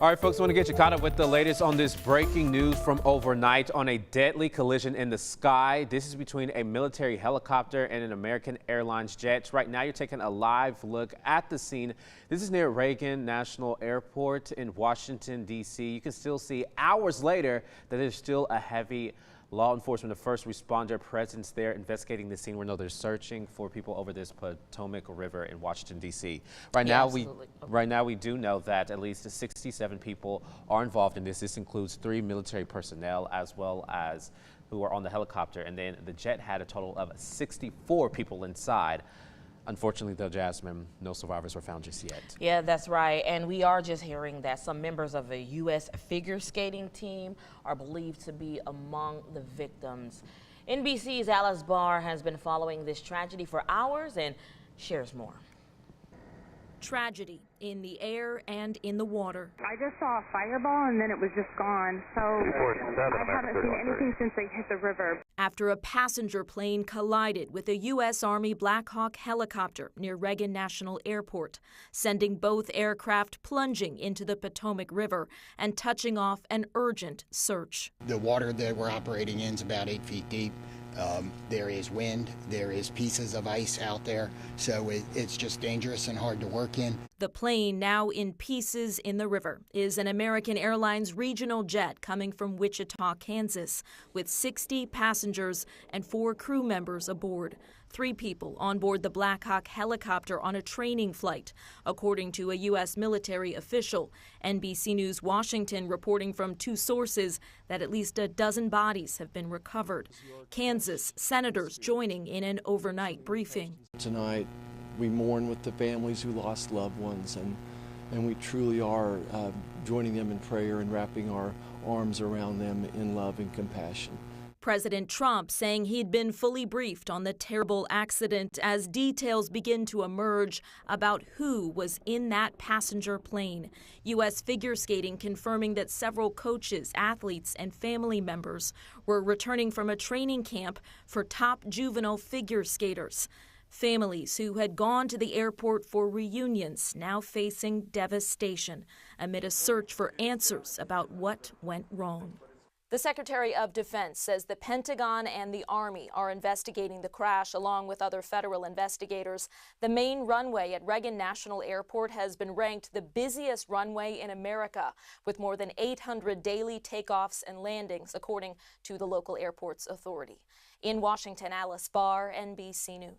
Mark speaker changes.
Speaker 1: All right, folks, I want to get you caught up with the latest on this breaking news from overnight on a deadly collision in the sky. This is between a military helicopter and an American Airlines jet. Right now, you're taking a live look at the scene. This is near Reagan National Airport in Washington, D.C. You can still see hours later that there's still a heavy law enforcement, a first responder presence there investigating the scene. We know they're searching for people over this Potomac River in Washington, D.C. Right now, we do know that at least 67 people are involved in this. This includes 3 military personnel as well as who are on the helicopter. And then the jet had a total of 64 people inside. Unfortunately, though, Jasmine, no survivors were found just yet.
Speaker 2: Yeah, that's right. And we are just hearing that some members of a U.S. figure skating team are believed to be among the victims. NBC's Alice Barr has been following this tragedy for hours and shares more.
Speaker 3: Tragedy in the air and in the water.
Speaker 4: I just saw a fireball and then it was just gone. So I haven't seen anything since they hit the river.
Speaker 3: After a passenger plane collided with a U.S. Army Black Hawk helicopter near Reagan National Airport, sending both aircraft plunging into the Potomac River and touching off an urgent search.
Speaker 5: The water that we're operating in is about 8 feet deep. There is wind, there is pieces of ice out there, so it's just dangerous and hard to work in.
Speaker 3: The plane, now in pieces in the river, is an American Airlines regional jet coming from Wichita, Kansas, with 60 passengers and 4 crew members aboard. 3 people on board the Black Hawk helicopter on a training flight, according to a U.S. military official. NBC News Washington reporting from 2 sources that at least a dozen bodies have been recovered. Kansas senators joining in an overnight briefing.
Speaker 6: Tonight, we mourn with the families who lost loved ones, and we truly are joining them in prayer and wrapping our arms around them in love and compassion.
Speaker 3: President Trump saying he'd been fully briefed on the terrible accident as details begin to emerge about who was in that passenger plane. U.S. figure skating confirming that several coaches, athletes, and family members were returning from a training camp for top juvenile figure skaters. Families who had gone to the airport for reunions now facing devastation amid a search for answers about what went wrong. The Secretary of Defense says the Pentagon and the Army are investigating the crash along with other federal investigators. The main runway at Reagan National Airport has been ranked the busiest runway in America, with more than 800 daily takeoffs and landings, according to the local airport's authority. In Washington, Alice Barr, NBC News.